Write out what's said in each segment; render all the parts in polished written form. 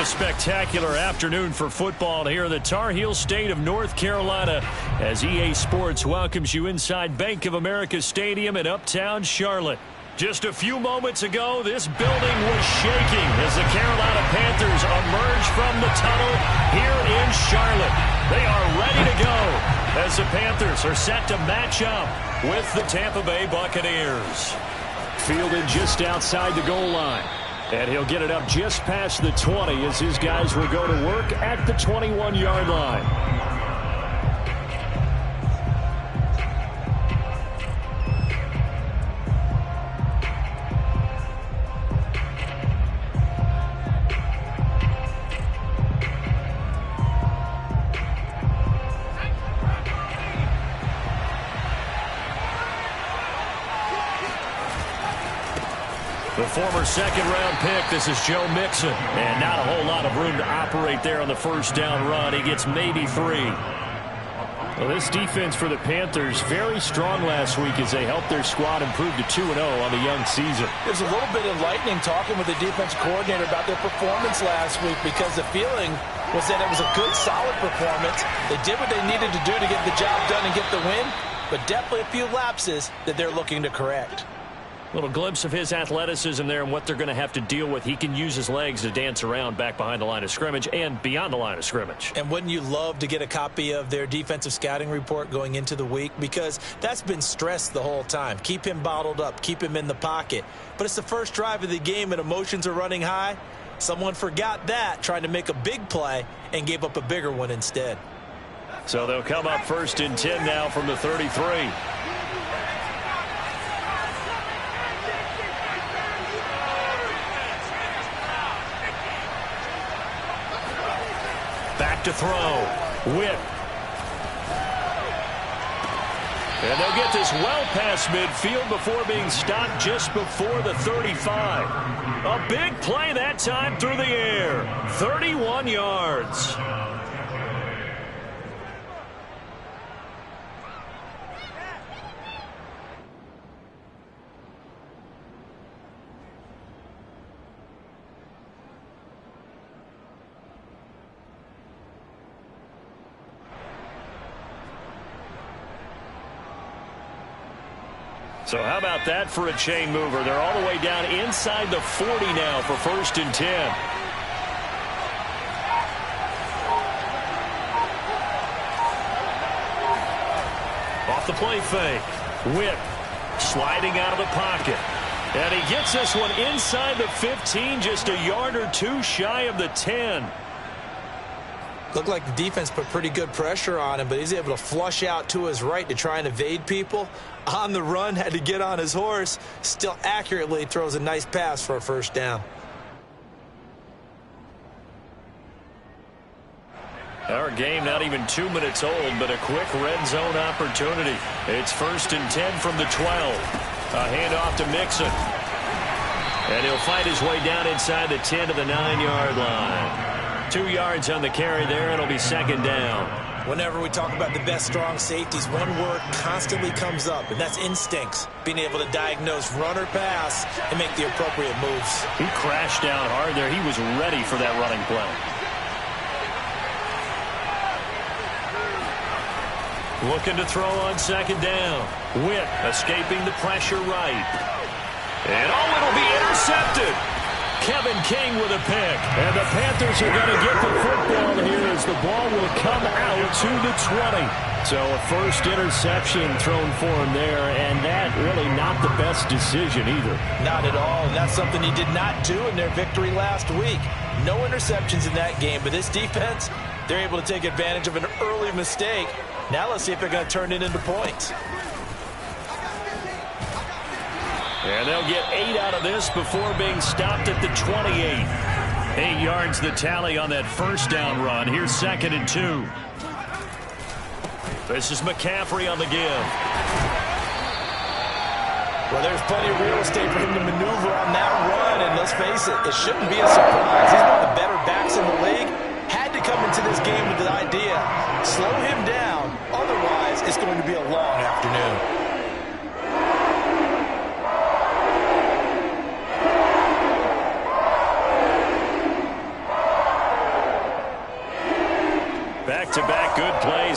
spectacular afternoon for football here in the Tar Heel state of North Carolina as EA Sports welcomes you inside Bank of America Stadium in uptown Charlotte. Just a few moments ago, this building was shaking as the Carolina Panthers emerge from the tunnel here in Charlotte. They are ready to go as the Panthers are set to match up with the Tampa Bay Buccaneers. Fielded just outside the goal line. And he'll get it up just past the 20 as his guys will go to work at the 21-yard line. The former second-round pick, this is Joe Mixon. And not a whole lot of room to operate there on the first down run. He gets maybe 3. Well, this defense for the Panthers, very strong last week as they helped their squad improve to 2-0 on the young season. There's a little bit enlightening talking with the defense coordinator about their performance last week because the feeling was that it was a good, solid performance. They did what they needed to do to get the job done and get the win, but definitely a few lapses that they're looking to correct. Little glimpse of his athleticism there and what they're going to have to deal with. He can use his legs to dance around back behind the line of scrimmage and beyond the line of scrimmage. And wouldn't you love to get a copy of their defensive scouting report going into the week? Because that's been stressed the whole time. Keep him bottled up. Keep him in the pocket. But it's the first drive of the game and emotions are running high. Someone forgot that, trying to make a big play, and gave up a bigger one instead. So they'll come up 1st and 10 now from the 33. Back to throw. Whip. And they'll get this well past midfield before being stopped just before the 35. A big play that time through the air. 31 yards. So how about that for a chain mover? They're all the way down inside the 40 now for 1st and 10. Off the play fake. Whip. Sliding out of the pocket. And he gets this one inside the 15, just a yard or two shy of the 10. Looked like the defense put pretty good pressure on him, but he's able to flush out to his right to try and evade people. On the run, had to get on his horse. Still accurately throws a nice pass for a 1st down. Our game not even 2 minutes old, but a quick red zone opportunity. It's 1st and 10 from the 12. A handoff to Mixon. And he'll fight his way down inside the 10 to the 9-yard line. 2 yards on the carry there, and it'll be 2nd down. Whenever we talk about the best strong safeties, one word constantly comes up, and that's instincts. Being able to diagnose run or pass and make the appropriate moves. He crashed down hard there. He was ready for that running play. Looking to throw on 2nd down. Whip escaping the pressure right. And it'll be intercepted. Kevin King with a pick. And the Panthers are going to get the football here as the ball will come out to the 20. So a first interception thrown for him there, and that really not the best decision either. Not at all, and that's something he did not do in their victory last week. No interceptions in that game, but this defense, they're able to take advantage of an early mistake. Now let's see if they're going to turn it into points. And they'll get 8 out of this before being stopped at the 28. 8 yards the tally on that 1st down run. Here's 2nd and 2. This is McCaffrey on the give. Well, there's plenty of real estate for him to maneuver on that run, and let's face it, it shouldn't be a surprise. He's one of the better backs in the league. Had to come into this game with the idea, slow him down, otherwise it's going to be a long afternoon.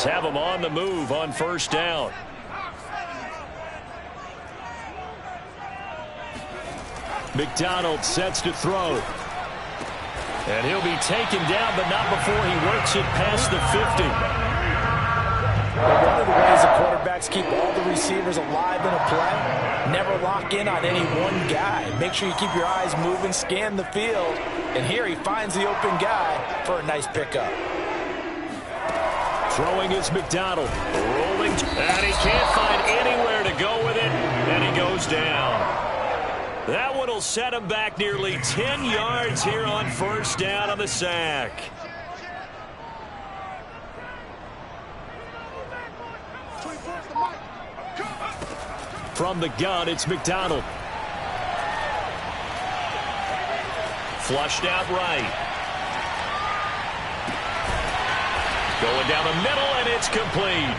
Eagles have them on the move on first down. McDonald sets to throw. And he'll be taken down, but not before he works it past the 50. One of the ways the quarterbacks keep all the receivers alive in a play, never lock in on any one guy. Make sure you keep your eyes moving, scan the field, and here he finds the open guy for a nice pickup. Throwing is McDonald. Rolling, and he can't find anywhere to go with it, and he goes down. That one will set him back nearly 10 yards here on first down on the sack. From the gun, it's McDonald. Flushed out right. Going down the middle, and it's complete.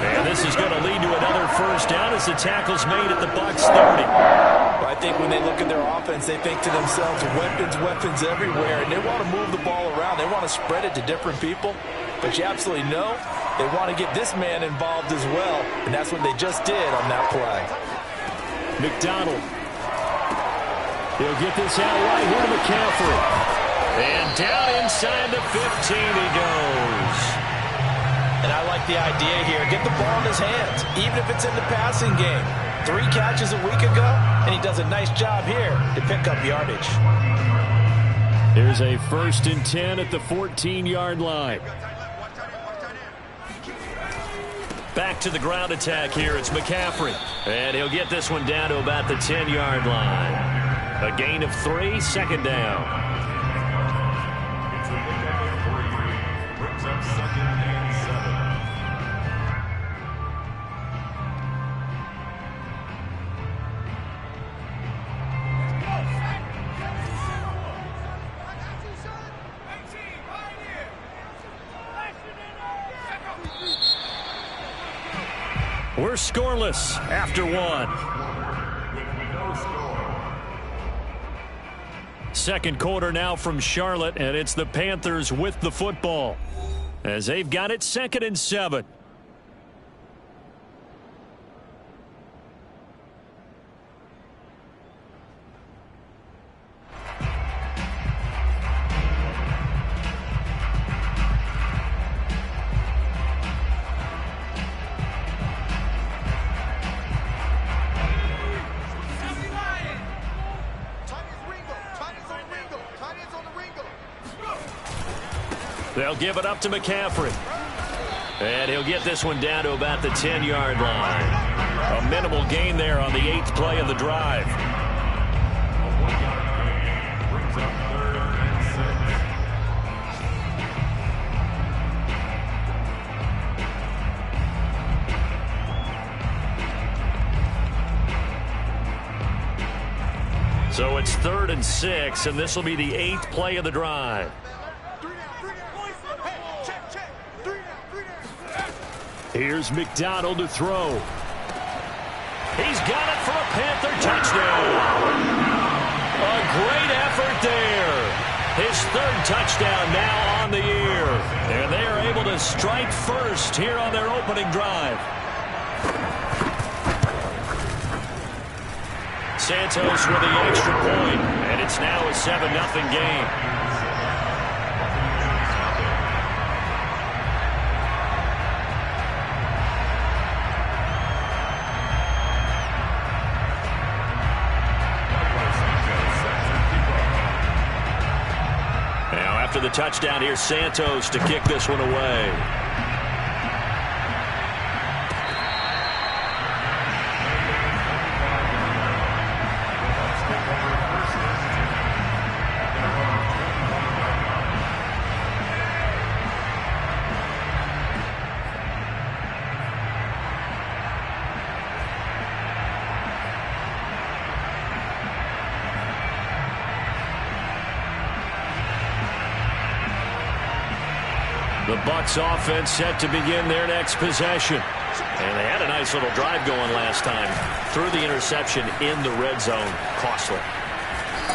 And this is going to lead to another first down as the tackle's made at the Bucs 30. Well, I think when they look at their offense, they think to themselves, weapons everywhere, and they want to move the ball around. They want to spread it to different people. But you absolutely know they want to get this man involved as well, and that's what they just did on that play. McDonald. He'll get this out right here to McCaffrey. And down inside the 15 he goes. And I like the idea here. Get the ball in his hands, even if it's in the passing game. 3 catches a week ago, and he does a nice job here to pick up yardage. Here's a 1st and 10 at the 14-yard line. Back to the ground attack here. It's McCaffrey. And he'll get this one down to about the 10-yard line. A gain of 3, 2nd down. We're scoreless after 1. Second quarter now from Charlotte, and it's the Panthers with the football as they've got it 2nd and 7. They'll give it up to McCaffrey. And he'll get this one down to about the 10-yard line. A minimal gain there on the 8th play of the drive. So it's 3rd and 6, and this will be the 8th play of the drive. Here's McDonald to throw. He's got it for a Panther touchdown. A great effort there. His 3rd touchdown now on the year. And they are able to strike first here on their opening drive. Santos with the extra point, and it's now a 7-0 game. After the touchdown, here's Santos to kick this one away. The Bucs offense set to begin their next possession. And they had a nice little drive going last time. Threw the interception in the red zone. Costly.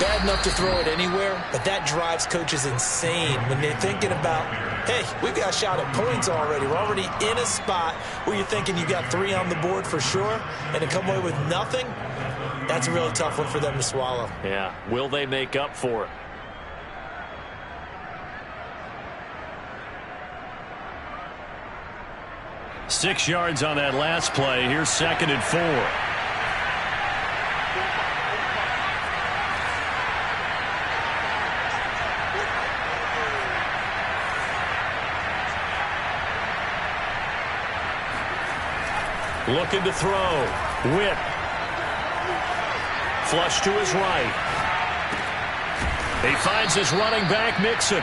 Bad enough to throw it anywhere, but that drives coaches insane when they're thinking about, hey, we've got a shot at points already. We're already in a spot where you're thinking you got 3 on the board for sure, and to come away with nothing, that's a really tough one for them to swallow. Yeah, will they make up for it? Six yards on that last play. Here's 2nd and 4. Looking to throw. Whip. Flush to his right. He finds his running back, Mixon.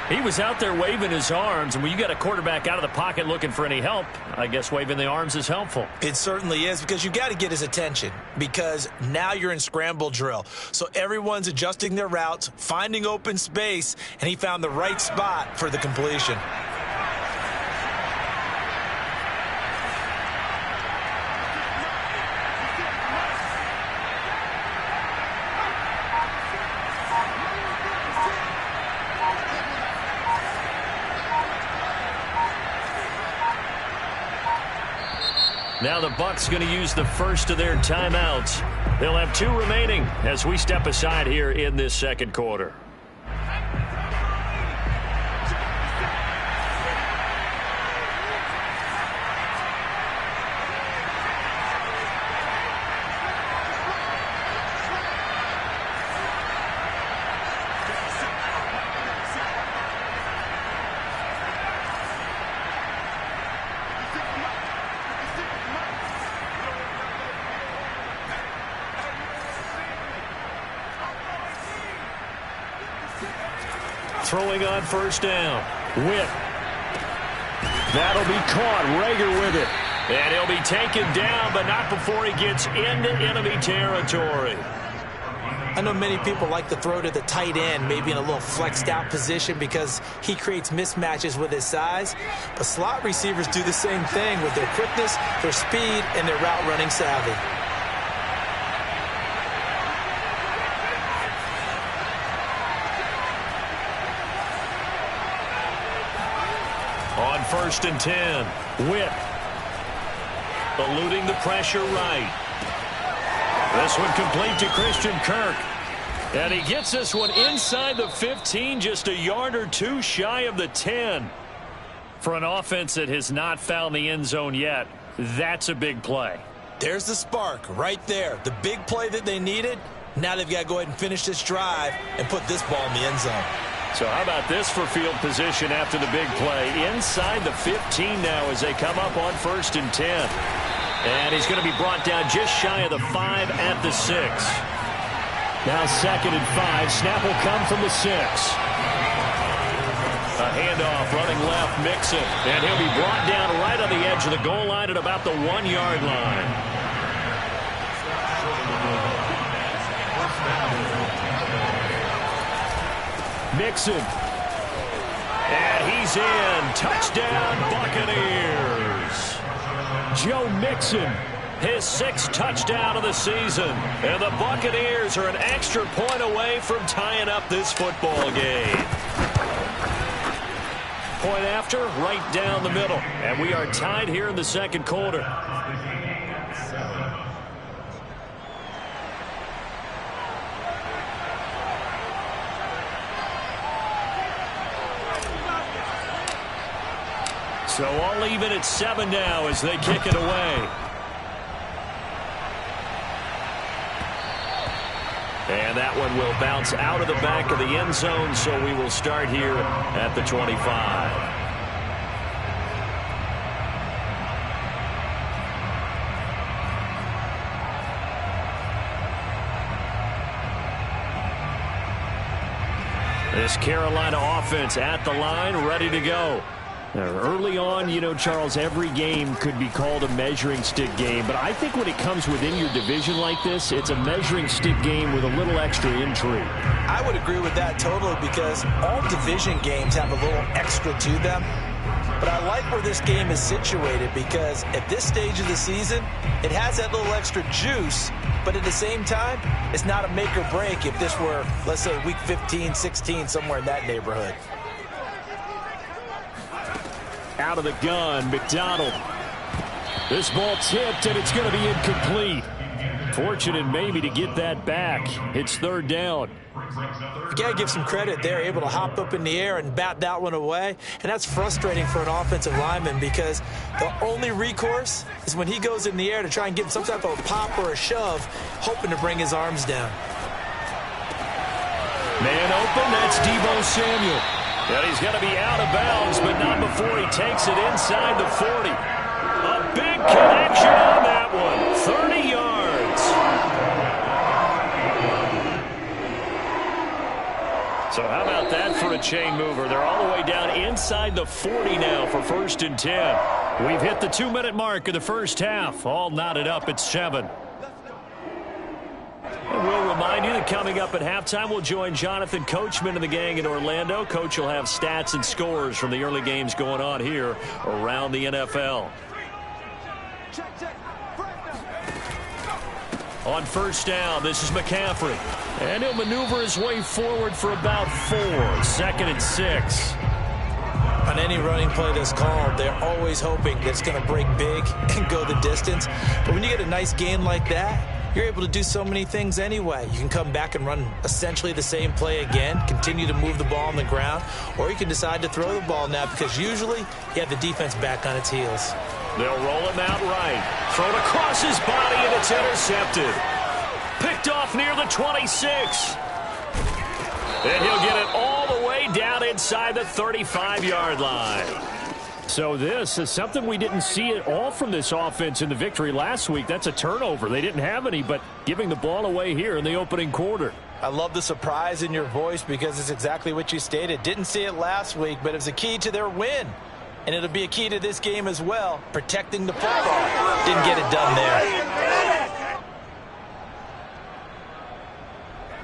He was out there waving his arms, and when you got a quarterback out of the pocket looking for any help, I guess waving the arms is helpful. It certainly is, because you've got to get his attention, because now you're in scramble drill. So everyone's adjusting their routes, finding open space, and he found the right spot for the completion. Now the Bucs going to use the first of their timeouts. They'll have 2 remaining as we step aside here in this second quarter. Throwing on first down. Whip. That'll be caught. Rager with it. And he'll be taken down, but not before he gets into enemy territory. I know many people like to throw to the tight end, maybe in a little flexed out position because he creates mismatches with his size. But slot receivers do the same thing with their quickness, their speed, and their route running savvy. On 1st and 10, Whip. Eluding the pressure right. This one complete to Christian Kirk. And he gets this one inside the 15, just a yard or 2 shy of the 10. For an offense that has not found the end zone yet, that's a big play. There's the spark right there. The big play that they needed. Now they've got to go ahead and finish this drive and put this ball in the end zone. So how about this for field position after the big play? Inside the 15 now as they come up on 1st and 10. And he's going to be brought down just shy of the 5 at the 6. Now 2nd and 5. Snap will come from the 6. A handoff running left, Mixon. And he'll be brought down right on the edge of the goal line at about the 1-yard line. Mixon. And he's in. Touchdown, Buccaneers. Joe Mixon, his 6th touchdown of the season. And the Buccaneers are an extra point away from tying up this football game. Point after, right down the middle. And we are tied here in the second quarter. So all even at 7 now as they kick it away. And that one will bounce out of the back of the end zone, so we will start here at the 25. This Carolina offense at the line, ready to go. Early on, you know, Charles, every game could be called a measuring stick game. But I think when it comes within your division like this, it's a measuring stick game with a little extra intrigue. I would agree with that totally, because all division games have a little extra to them. But I like where this game is situated, because at this stage of the season, it has that little extra juice But at the same time, it's not a make or break if this were, let's say, week 15, 16, somewhere in that neighborhood. Out of the gun, McDonald. This ball tipped, and it's going to be incomplete. Fortunate maybe to get that back. It's third down. You got to give some credit. They're able to hop up in the air and bat that one away. And that's frustrating for an offensive lineman because the only recourse is when he goes in the air to try and give some type of a pop or a shove, hoping to bring his arms down. Man open, that's Deebo Samuel. And he's going to be out of bounds, but not before he takes it inside the 40. A big connection on that one. 30 yards. So how about that for a chain mover? They're all the way down inside the 40 now for 1st and 10. We've hit the 2-minute mark of the first half. All knotted up at 7. And we'll remind you that coming up at halftime, we'll join Jonathan Coachman and the gang in Orlando. Coach will have stats and scores from the early games going on here around the NFL. On first down, this is McCaffrey. And he'll maneuver his way forward for about 4. 2nd and 6. On any running play that's called, they're always hoping that it's going to break big and go the distance. But when you get a nice gain like that, you're able to do so many things anyway. You can come back and run essentially the same play again, continue to move the ball on the ground, or you can decide to throw the ball now because usually you have the defense back on its heels. They'll roll him out right. Thrown across his body, and it's intercepted. Picked off near the 26. And he'll get it all the way down inside the 35-yard line. So this is something we didn't see at all from this offense in the victory last week. That's a turnover. They didn't have any, but giving the ball away here in the opening quarter. I love the surprise in your voice because it's exactly what you stated. Didn't see it last week, but it was a key to their win. And it'll be a key to this game as well, protecting the football. Didn't get it done there.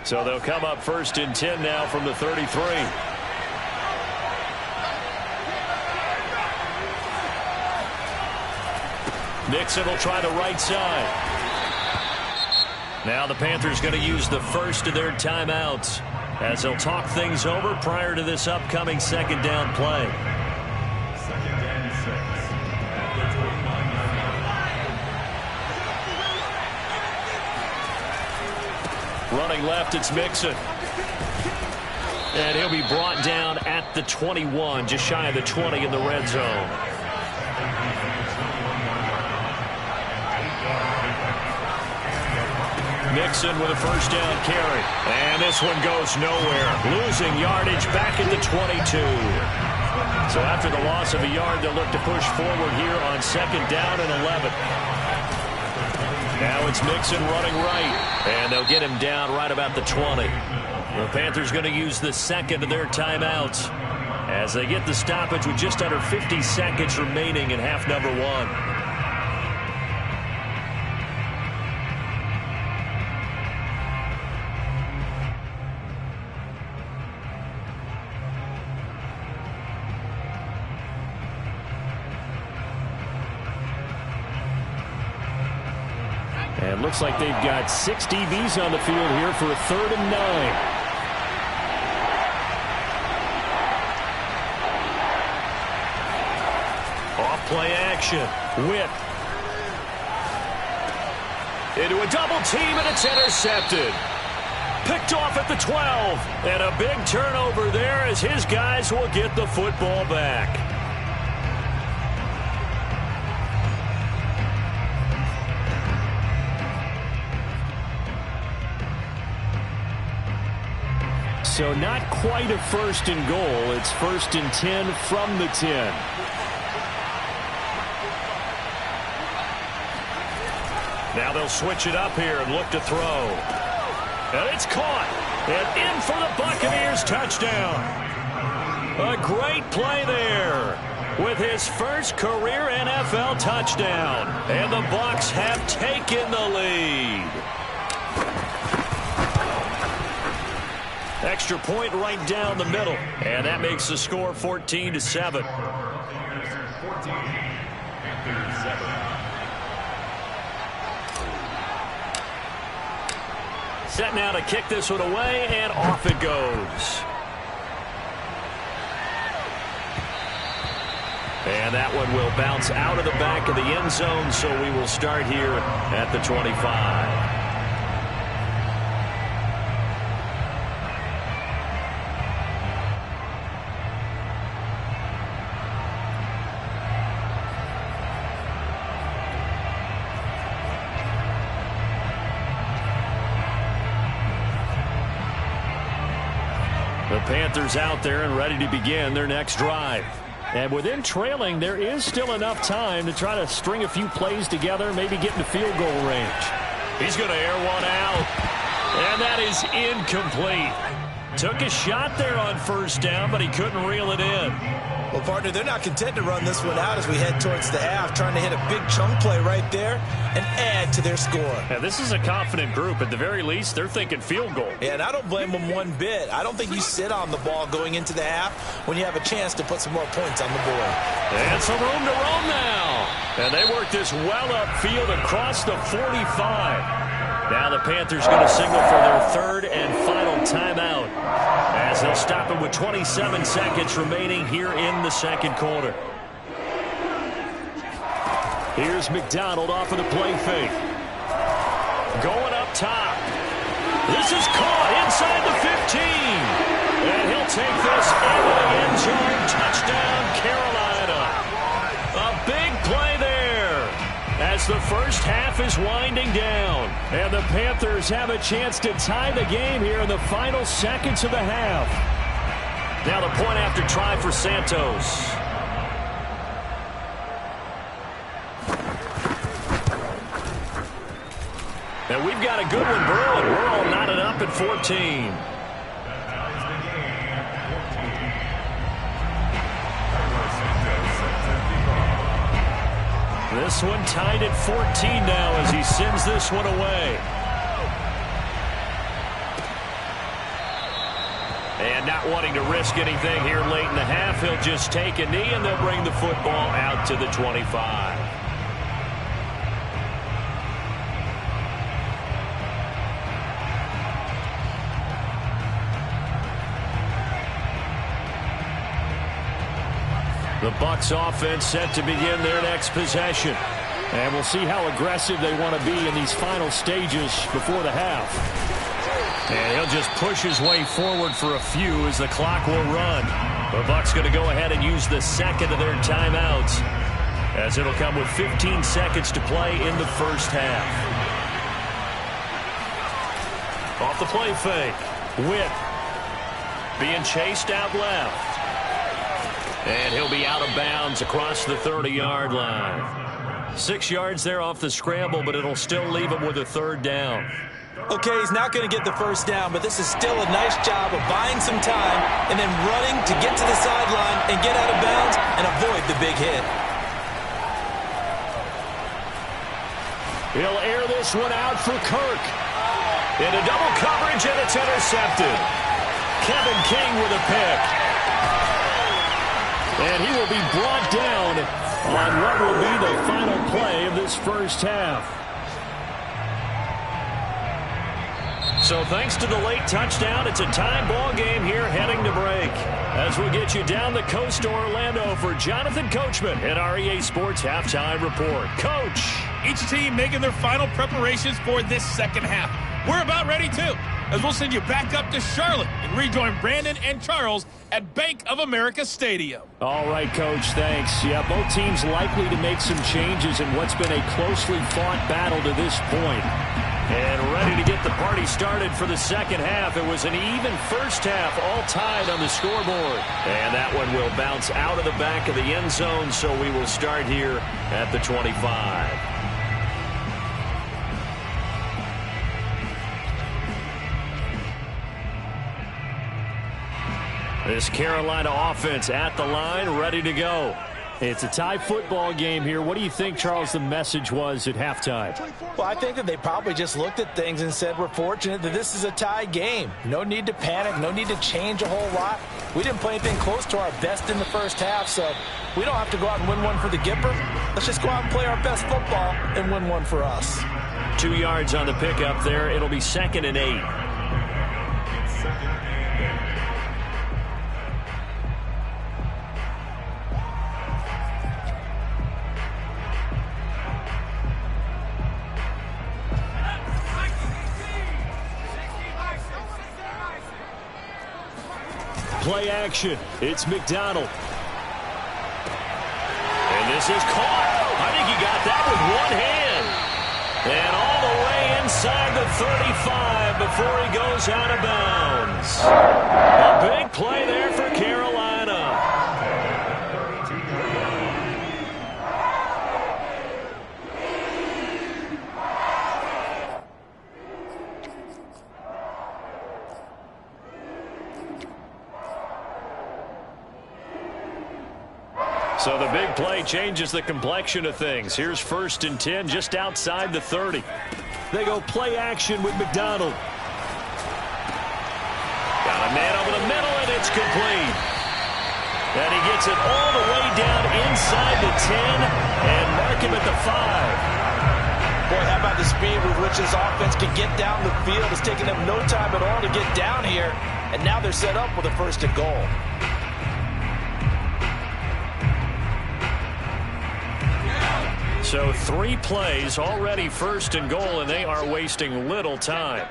So they'll come up 1st and 10 now from the 33. Nixon will try the right side. Now the Panthers going to use the first of their timeouts as they'll talk things over prior to this upcoming 2nd down play. Running left, it's Mixon. And he'll be brought down at the 21, just shy of the 20 in the red zone. Mixon with a first down carry. And this one goes nowhere. Losing yardage back at the 22. So after the loss of a yard, they'll look to push forward here on 2nd down and 11. Now it's Mixon running right. And they'll get him down right about the 20. The Panthers going to use the 2nd of their timeouts as they get the stoppage with just under 50 seconds remaining in half number 1. And looks like they've got 6 DBs on the field here for a 3rd and 9. Off play action. Whip. Into a double team, and it's intercepted. Picked off at the 12. And a big turnover there as his guys will get the football back. So not quite a 1st and goal. It's 1st and 10 from the 10. Now they'll switch it up here and look to throw. And it's caught. And in for the Buccaneers touchdown. A great play there with his first career NFL touchdown. And the Bucs have taken the lead. Extra point right down the middle. And that makes the score 14-7. Set now to kick this one away, and off it goes. And that one will bounce out of the back of the end zone, so we will start here at the 25. The Panthers out there and ready to begin their next drive. And within trailing, there is still enough time to try to string a few plays together, maybe get into field goal range. He's going to air one out. And that is incomplete. Took a shot there on first down, but he couldn't reel it in. Well, partner, they're not content to run this one out as we head towards the half, trying to hit a big chunk play right there and add to their score. Yeah, this is a confident group. At the very least, they're thinking field goal. Yeah, and I don't blame them one bit. I don't think you sit on the ball going into the half when you have a chance to put some more points on the board. And some room to roam now. And they work this well upfield across the 45. Now the Panthers going to signal for their third and final timeout as they'll stop it with 27 seconds remaining here in the second quarter. Here's McDonald off of the play fake. Going up top. This is caught inside the 15. And he'll take this into the end zone. Touchdown, Carolina. A big play there as the first half is winding down. And the Panthers have a chance to tie the game here in the final seconds of the half. Now the point after try for Santos. And we've got a good one brewing. We're all knotted up at 14. This one tied at 14 now as he sends this one away. And not wanting to risk anything here late in the half, he'll just take a knee and they'll bring the football out to the 25. The Bucs offense set to begin their next possession. And we'll see how aggressive they want to be in these final stages before the half. And he'll just push his way forward for a few as the clock will run. The Bucs going to go ahead and use the second of their timeouts as it'll come with 15 seconds to play in the first half. Off the play fake. Whip. Being chased out left. And he'll be out of bounds across the 30-yard line. 6 yards there off the scramble, but it'll still leave him with a third down. Okay, he's not going to get the first down, but this is still a nice job of buying some time and then running to get to the sideline and get out of bounds and avoid the big hit. He'll air this one out for Kirk. Into double coverage, and it's intercepted. Kevin King with a pick. And he will be brought down on what will be the final play of this first half. So thanks to the late touchdown, it's a tie ball game here heading to break. As we'll get you down the coast to Orlando for Jonathan Coachman at our EA Sports Halftime Report. Coach. Each team making their final preparations for this second half. We're about ready, too, as we'll send you back up to Charlotte and rejoin Brandon and Charles at Bank of America Stadium. All right, Coach, thanks. Yeah, both teams likely to make some changes in what's been a closely fought battle to this point. And ready to get the party started for the second half. It was an even first half, all tied on the scoreboard. And that one will bounce out of the back of the end zone, so we will start here at the 25. This Carolina offense at the line, ready to go. It's a tie football game here. What do you think, Charles, the message was at halftime? Well, I think that they probably just looked at things and said, we're fortunate that this is a tie game. No need to panic. No need to change a whole lot. We didn't play anything close to our best in the first half, so we don't have to go out and win one for the Gipper. Let's just go out and play our best football and win one for us. 2 yards on the pickup there. It'll be 2nd and 8. Play action. It's McDonald. And this is caught. I think he got that with one hand. And all the way inside the 35 before he goes out of bounds. A big play there for Carolina. So the big play changes the complexion of things. Here's 1st and 10 just outside the 30. They go play action with McDonald. Got a man over the middle, and it's complete. And he gets it all the way down inside the 10 and mark him at the 5. Boy, how about the speed with which this offense can get down the field? It's taken them no time at all to get down here, and now they're set up with a 1st and goal. So 3 plays, already 1st and goal, and they are wasting little time.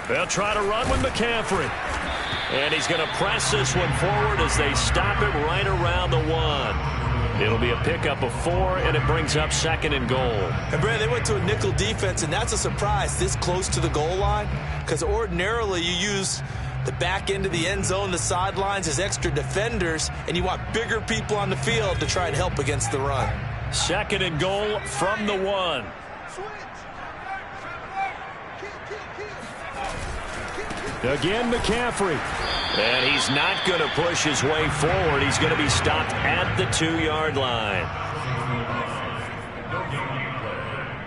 They'll try to run with McCaffrey. And he's going to press this one forward as they stop it right around the 1. It'll be a pickup of 4, and it brings up 2nd and goal. And, Brad, they went to a nickel defense, and that's a surprise this close to the goal line, because ordinarily you use the back end of the end zone, the sidelines as extra defenders, and you want bigger people on the field to try and help against the run. 2nd and goal from the 1. Again, McCaffrey. And he's not going to push his way forward. He's going to be stopped at the 2-yard line.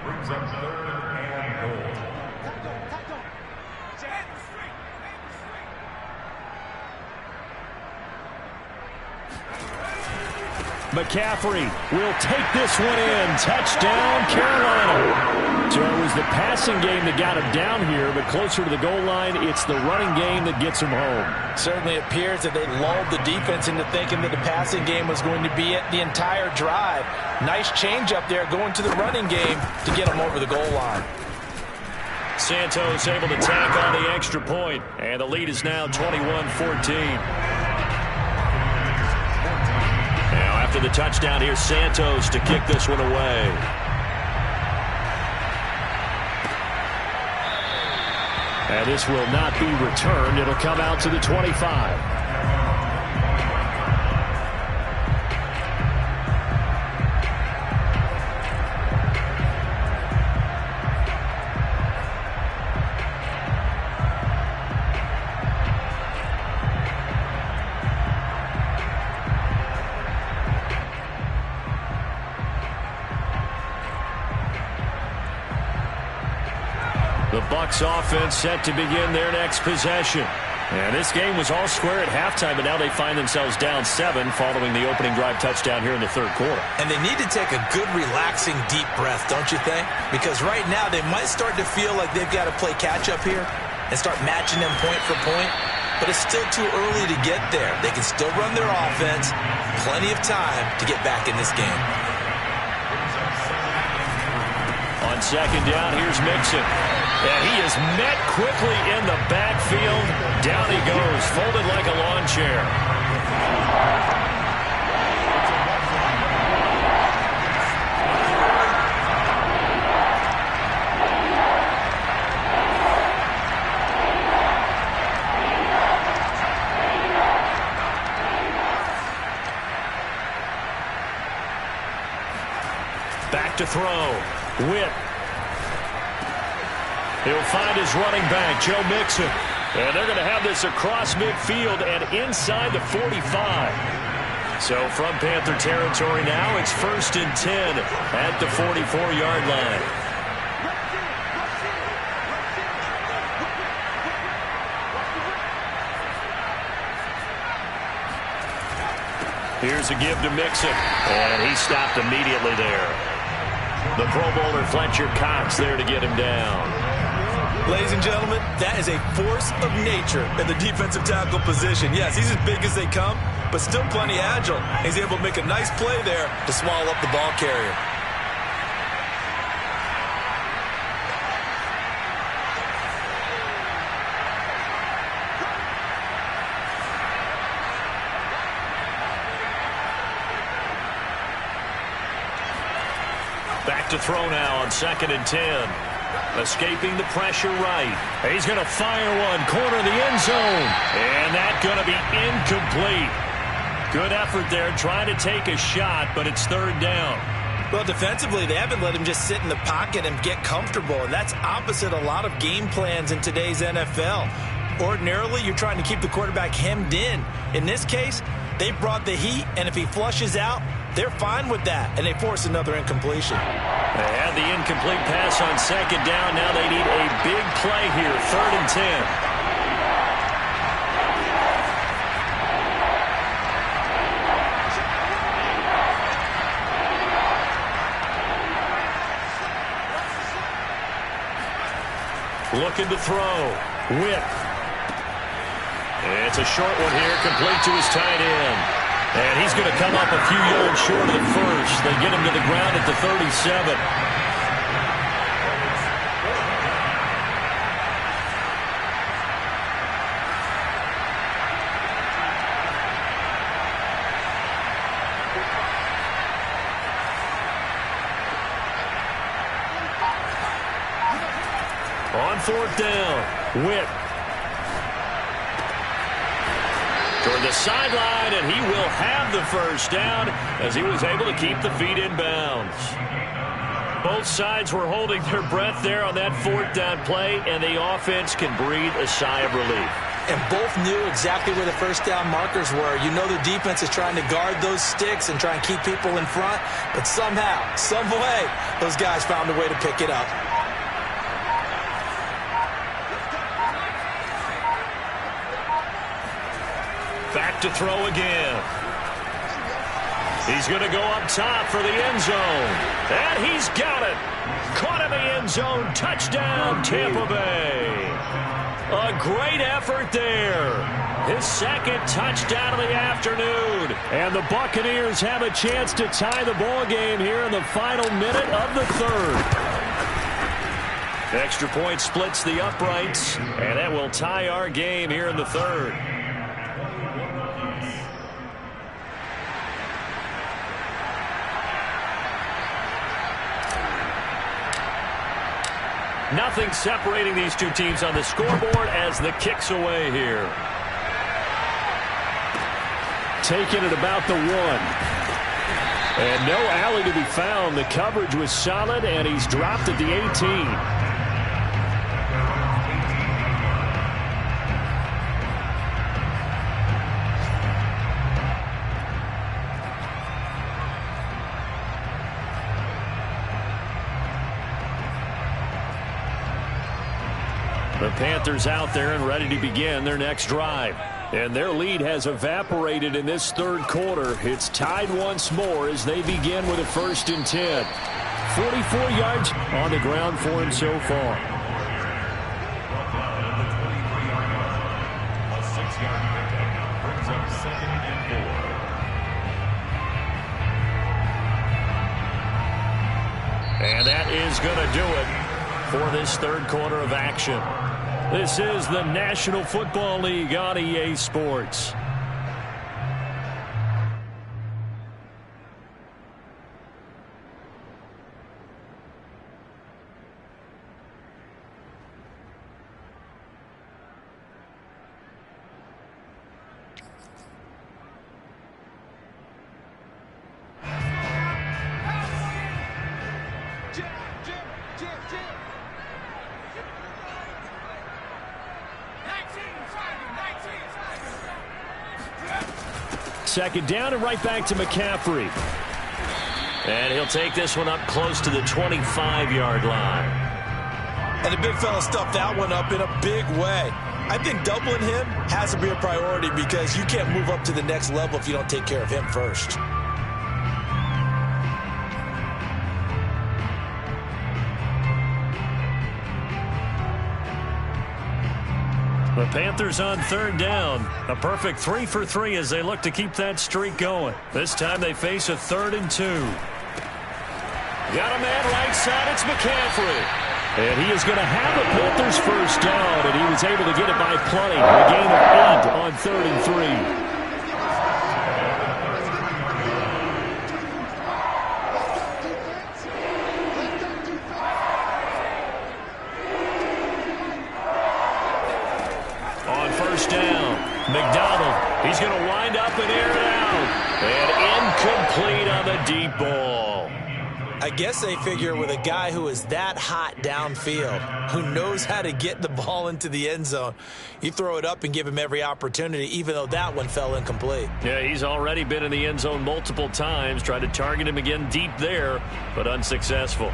Brings up 3rd and goal. McCaffrey will take this one in. Touchdown, Carolina. So it was the passing game that got him down here, but closer to the goal line, it's the running game that gets him home. Certainly appears that they lulled the defense into thinking that the passing game was going to be it the entire drive. Nice change up there going to the running game to get him over the goal line. Santos able to tack on the extra point, and the lead is now 21-14. After the touchdown, here's Santos to kick this one away. And this will not be returned. It'll come out to the 25. The Bucs offense set to begin their next possession. And this game was all square at halftime, but now they find themselves down 7 following the opening drive touchdown here in the 3rd quarter. And they need to take a good, relaxing, deep breath, don't you think? Because right now they might start to feel like they've got to play catch-up here and start matching them point for point. But it's still too early to get there. They can still run their offense. Plenty of time to get back in this game. On 2nd down, here's Mixon. And he is met quickly in the backfield. Down he goes, folded like a lawn chair. Back to throw. Whip. He'll find his running back, Joe Mixon. And they're going to have this across midfield and inside the 45. So from Panther territory now, it's 1st and 10 at the 44-yard line. Here's a give to Mixon, and he stopped immediately there. The Pro Bowler Fletcher Cox there to get him down. Ladies and gentlemen, that is a force of nature in the defensive tackle position. Yes, he's as big as they come, but still plenty agile. He's able to make a nice play there to swallow up the ball carrier. Back to throw now on 2nd and 10. Escaping the pressure right. He's going to fire one, corner of the end zone. And that's going to be incomplete. Good effort there, trying to take a shot, but it's 3rd down. Well, defensively, they haven't let him just sit in the pocket and get comfortable, and that's opposite a lot of game plans in today's NFL. Ordinarily, you're trying to keep the quarterback hemmed in. In this case, they brought the heat, and if he flushes out, they're fine with that, and they force another incompletion. They had the incomplete pass on 2nd down. Now they need a big play here, 3rd and 10. Looking to throw. Whip. It's a short one here, complete to his tight end. And he's going to come up a few yards short of the first. They get him to the ground at the 37. On 4th down, Whip. Toward the sideline, and he will have the first down as he was able to keep the feet in bounds. Both sides were holding their breath there on that 4th down play, and the offense can breathe a sigh of relief. And both knew exactly where the first down markers were. You know the defense is trying to guard those sticks and try and keep people in front, but somehow, some way, those guys found a way to pick it up. Back to throw again. He's going to go up top for the end zone. And he's got it. Caught in the end zone. Touchdown, Tampa Bay. A great effort there. His 2nd touchdown of the afternoon. And the Buccaneers have a chance to tie the ball game here in the final minute of the 3rd. Extra point splits the uprights. And that will tie our game here in the 3rd. Nothing separating these two teams on the scoreboard as the kick's away here. Taking it about the 1. And no alley to be found. The coverage was solid, and he's dropped at the 18. The Panthers out there and ready to begin their next drive. And their lead has evaporated in this 3rd quarter. It's tied once more as they begin with a 1st and 10. 44 yards on the ground for him so far. A 6-yard pickup brings up 2nd and 4. And that is going to do it for this 3rd quarter of action. This is the National Football League on EA Sports. Second down and right back to McCaffrey. And he'll take this one up close to the 25-yard line. And the big fella stuffed that one up in a big way. I think doubling him has to be a priority because you can't move up to the next level if you don't take care of him first. The Panthers on third down. A perfect 3 for 3 as they look to keep that streak going. This time they face a 3rd and 2. Got a man right side. It's McCaffrey. And he is going to have a Panthers first down, and he was able to get it by plenty. A gain of 8 on 3rd and 3. Down. McDonald, he's going to wind up and air it out. And incomplete on the deep ball. I guess they figure with a guy who is that hot downfield, who knows how to get the ball into the end zone, you throw it up and give him every opportunity, even though that one fell incomplete. Yeah, he's already been in the end zone multiple times, tried to target him again deep there, but unsuccessful.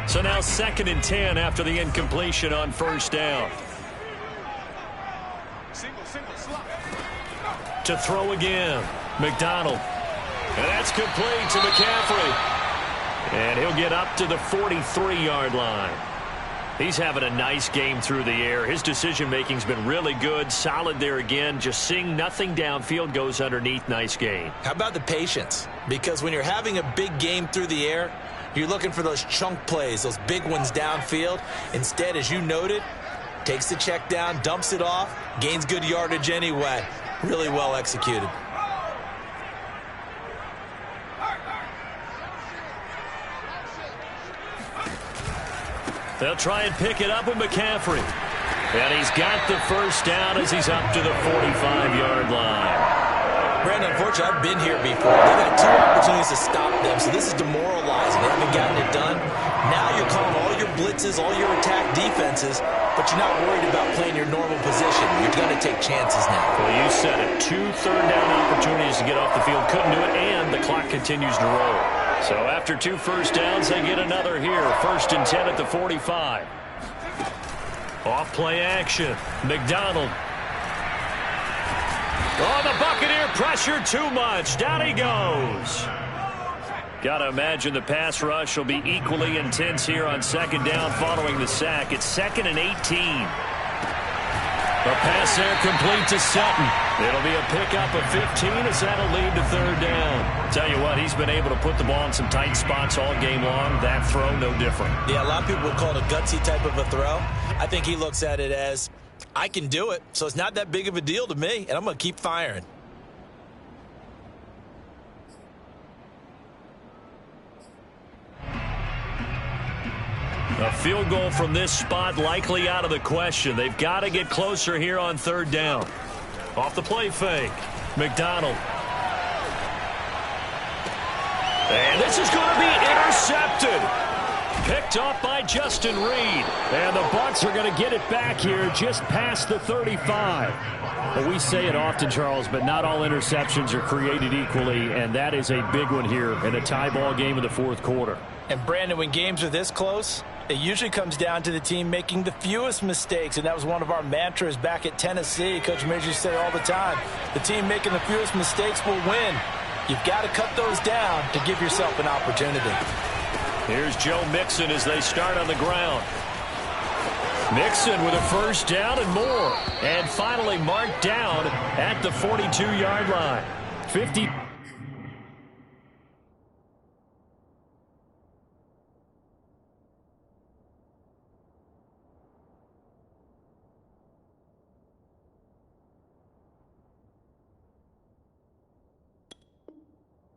So now 2nd and 10 after the incompletion on first down. To throw again, McDonald. And that's complete to McCaffrey. And he'll get up to the 43-yard line. He's having a nice game through the air. His decision-making's been really good, solid there again. Just seeing nothing downfield goes underneath. Nice game. How about the patience? Because when you're having a big game through the air, you're looking for those chunk plays, those big ones downfield. Instead, as you noted, takes the check down, dumps it off, gains good yardage anyway. Really well executed. They'll try and pick it up with McCaffrey. And he's got the first down as he's up to the 45-yard line. Brandon, unfortunately, I've been here before. They've had 2 opportunities to stop them, so this is demoralizing. They haven't gotten it done. Now you're calling all your blitzes, all your attack defenses, but you're not worried about playing your normal position. You're going to take chances now. Well, you said it. 2 third-down opportunities to get off the field. Couldn't do it, and the clock continues to roll. So after 2 first downs, they get another here. 1st and 10 at the 45. Off play action. McDonald. Oh, the Buccaneer pressure too much. Down he goes. Got to imagine the pass rush will be equally intense here on 2nd down following the sack. It's 2nd and 18. The pass there complete to Sutton. It'll be a pickup of 15 as that'll lead to 3rd down. Tell you what, he's been able to put the ball in some tight spots all game long. That throw, no different. Yeah, a lot of people would call it a gutsy type of a throw. I think he looks at it as, I can do it, so it's not that big of a deal to me, and I'm going to keep firing. A field goal from this spot likely out of the question. They've got to get closer here on 3rd down. Off the play fake. McDonald. And this is going to be intercepted. Picked off by Justin Reed. And the Bucs are going to get it back here just past the 35. Well, we say it often, Charles, but not all interceptions are created equally, and that is a big one here in a tie ball game in the 4th quarter. And, Brandon, when games are this close, it usually comes down to the team making the fewest mistakes, and that was one of our mantras back at Tennessee. Coach Major used to say all the time, the team making the fewest mistakes will win. You've got to cut those down to give yourself an opportunity. Here's Joe Mixon as they start on the ground. Mixon with a first down and more. And finally marked down at the 42-yard line. 50.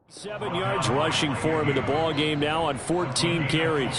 Seven yards rushing for him in the ball game now on 14 carries.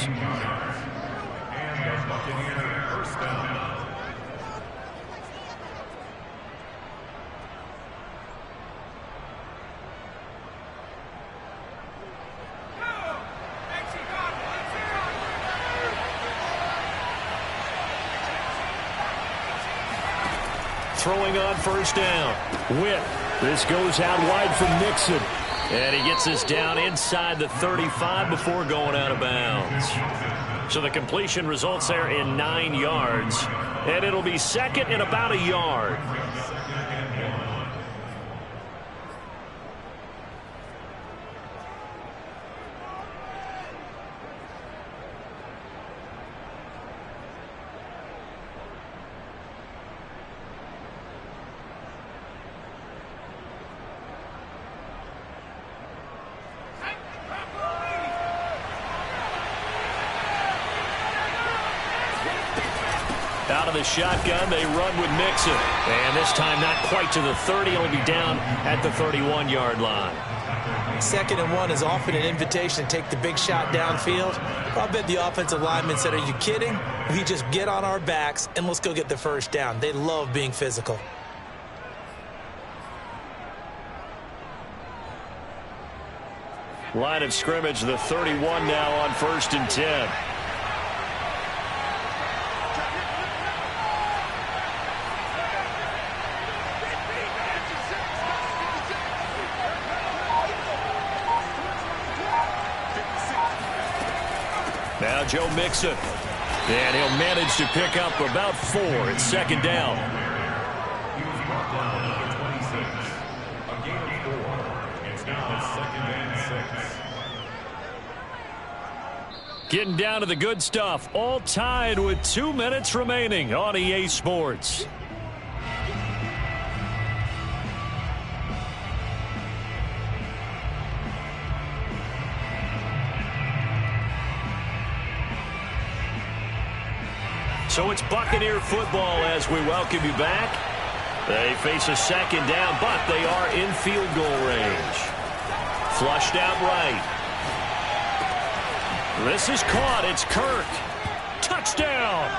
Throwing on first down. Whip. This goes out wide from Nixon. And he gets us down inside the 35 before going out of bounds. So the completion results there in 9 yards. And it'll be second and about a yard. Out of the shotgun, they run with Mixon. And this time not quite to the 30. It'll be down at the 31-yard line. 2nd and 1 is often an invitation to take the big shot downfield. I bet the offensive lineman said, are you kidding? We just get on our backs and let's go get the first down. They love being physical. Line of scrimmage, the 31 now on 1st and 10. Now Joe Mixon. And he'll manage to pick up about 4. It's 2nd down. He was brought down at 26. A gain of 4. It's now 2nd and 6. Getting down to the good stuff. All tied with 2 minutes remaining on EA Sports. So it's Buccaneer football as we welcome you back. They face a 2nd down, but they are in field goal range. Flushed out right. This is caught. It's Kirk. Touchdown.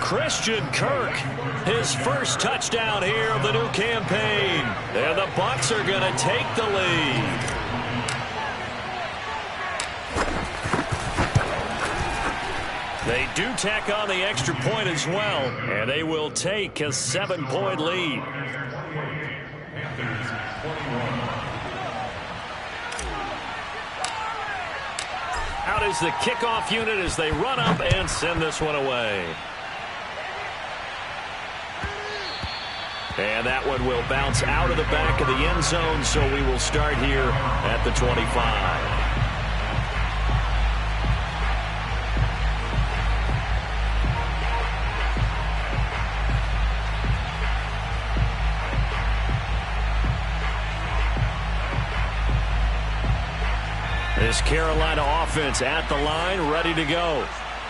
Christian Kirk, his first touchdown here of the new campaign. And the Bucs are going to take the lead. They do tack on the extra point as well, and they will take a 7-point lead. Out is the kickoff unit as they run up and send this one away. And that one will bounce out of the back of the end zone, so we will start here at the 25. This Carolina offense at the line, ready to go.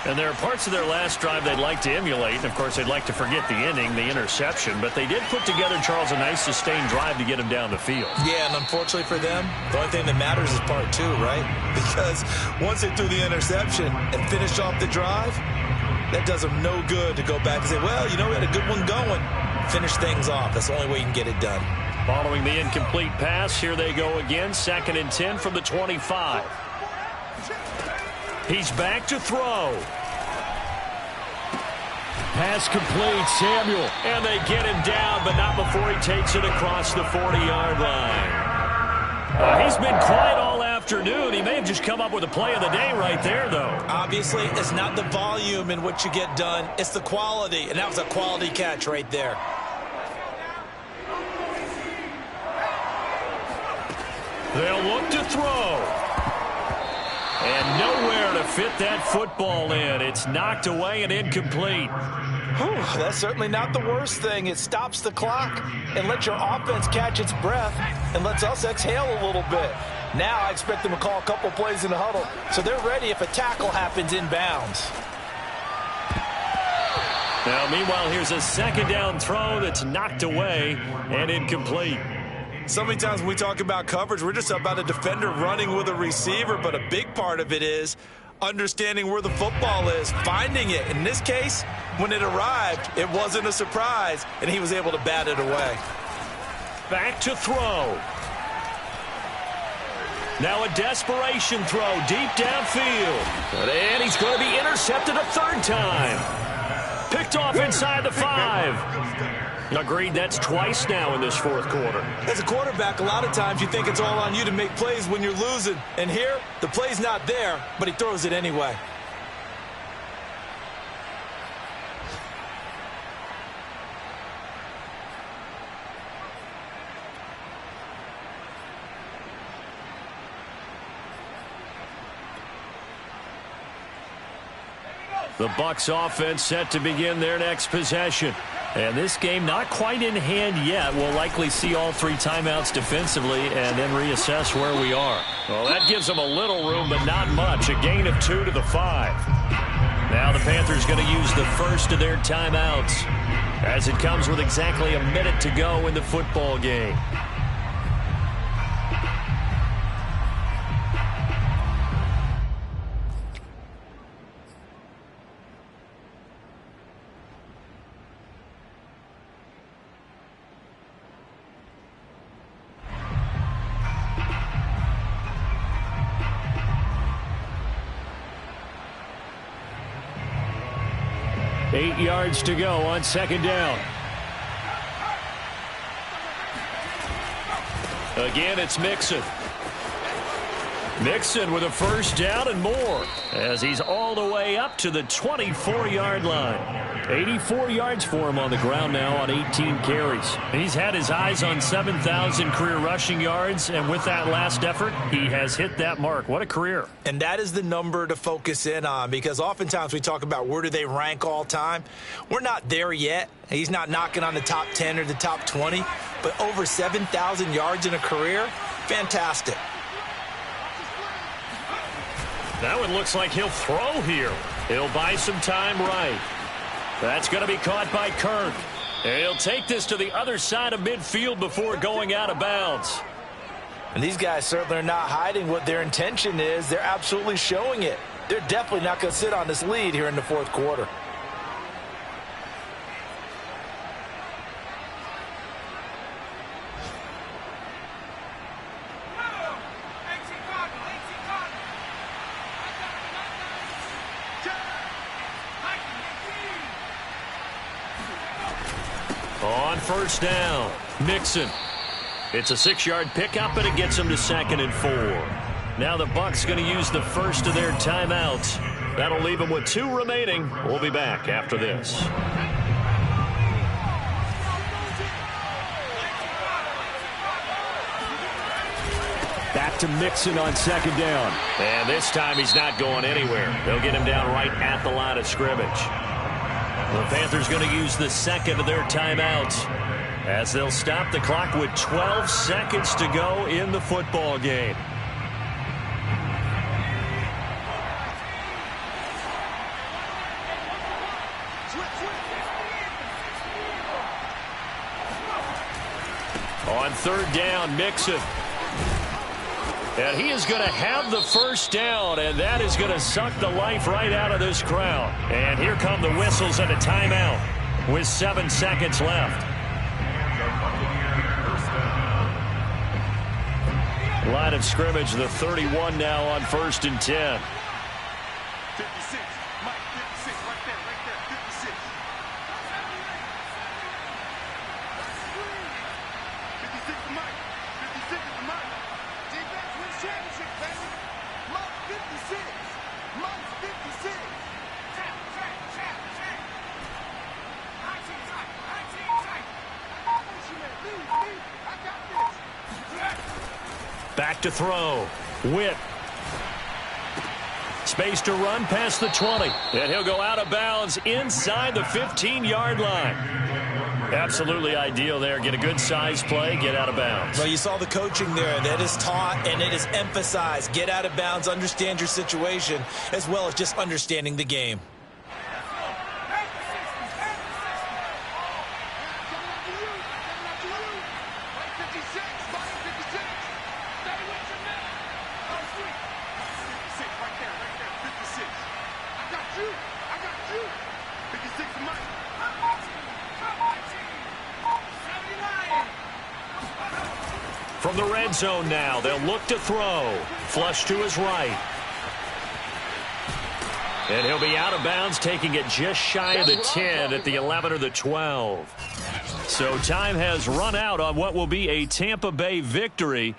And there are parts of their last drive they'd like to emulate. And, of course, they'd like to forget the inning, the interception. But they did put together, Charles, a nice sustained drive to get them down the field. Yeah, and unfortunately for them, the only thing that matters is part 2, right? Because once they threw the interception and finished off the drive, that does them no good to go back and say, well, you know, we had a good one going. Finish things off. That's the only way you can get it done. Following the incomplete pass, here they go again. 2nd and 10 from the 25. He's back to throw. Pass complete, Samuel. And they get him down, but not before he takes it across the 40-yard line. He's been quiet all afternoon. He may have just come up with a play of the day right there, though. Obviously, it's not the volume in which you get done. It's the quality, and that was a quality catch right there. They'll look to throw. And nowhere to fit that football in. It's knocked away and incomplete. Whew, that's certainly not the worst thing. It stops the clock and lets your offense catch its breath and lets us exhale a little bit. Now I expect them to call a couple plays in the huddle, so they're ready if a tackle happens inbounds. Now, meanwhile, here's a 2nd down throw that's knocked away and incomplete. So many times when we talk about coverage, we're just about a defender running with a receiver, but a big part of it is understanding where the football is, finding it. In this case, when it arrived, it wasn't a surprise, and he was able to bat it away. Back to throw. Now a desperation throw deep downfield. And he's going to be intercepted a 3rd time. Picked off inside the 5. Agreed, that's twice now in this 4th quarter. As a quarterback, a lot of times you think it's all on you to make plays when you're losing. And here, the play's not there, but he throws it anyway. The Bucs offense set to begin their next possession. And this game not quite in hand yet. We'll likely see all 3 timeouts defensively and then reassess where we are. Well, that gives them a little room, but not much. A gain of 2 to the 5. Now the Panthers going to use the first of their timeouts as it comes with exactly a minute to go in the football game. Eight yards to go on second down. Again, it's Mixon. Mixon with a first down and more as he's all the way up to the 24-yard line. 84 yards for him on the ground now on 18 carries. He's had his eyes on 7,000 career rushing yards, and with that last effort, he has hit that mark. What a career. And that is the number to focus in on, because oftentimes we talk about where do they rank all time. We're not there yet. He's not knocking on the top 10 or the top 20, but over 7,000 yards in a career, fantastic. That one looks like he'll throw here. He'll buy some time right. That's going to be caught by Kirk. And he'll take this to the other side of midfield before going out of bounds. And these guys certainly are not hiding what their intention is. They're absolutely showing it. They're definitely not going to sit on this lead here in the fourth quarter. On first down, Mixon. It's a 6-yard pickup, and it gets him to 2nd and 4. Now the Bucs going to use the first of their timeouts. That'll leave them with 2 remaining. We'll be back after this. Back to Mixon on second down. And this time he's not going anywhere. They'll get him down right at the line of scrimmage. The Panthers going to use the second of their timeouts as they'll stop the clock with 12 seconds to go in the football game. On third down, Mixon. And he is going to have the first down, and that is going to suck the life right out of this crowd. And here come the whistles and a timeout with 7 seconds left. Line of scrimmage, the 31 now on 1st and 10. 56, Mike, 56, right there, 56. 56 to Mike, 56 to Mike. Defense wins championship, baby. Mike 56, Mike 56. Tap. 19 tight. I want you to leave. I got this. Back to throw. Whip. Space to run past the 20. And he'll go out of bounds inside the 15-yard line. Absolutely ideal there. Get a good size play, get out of bounds. Well, you saw the coaching there. That is taught and it is emphasized. Get out of bounds, understand your situation, as well as just understanding the game. From the red zone now, they'll look to throw. Flush to his right. And he'll be out of bounds, taking it just shy of the 10 at the 11 or the 12. So time has run out on what will be a Tampa Bay victory.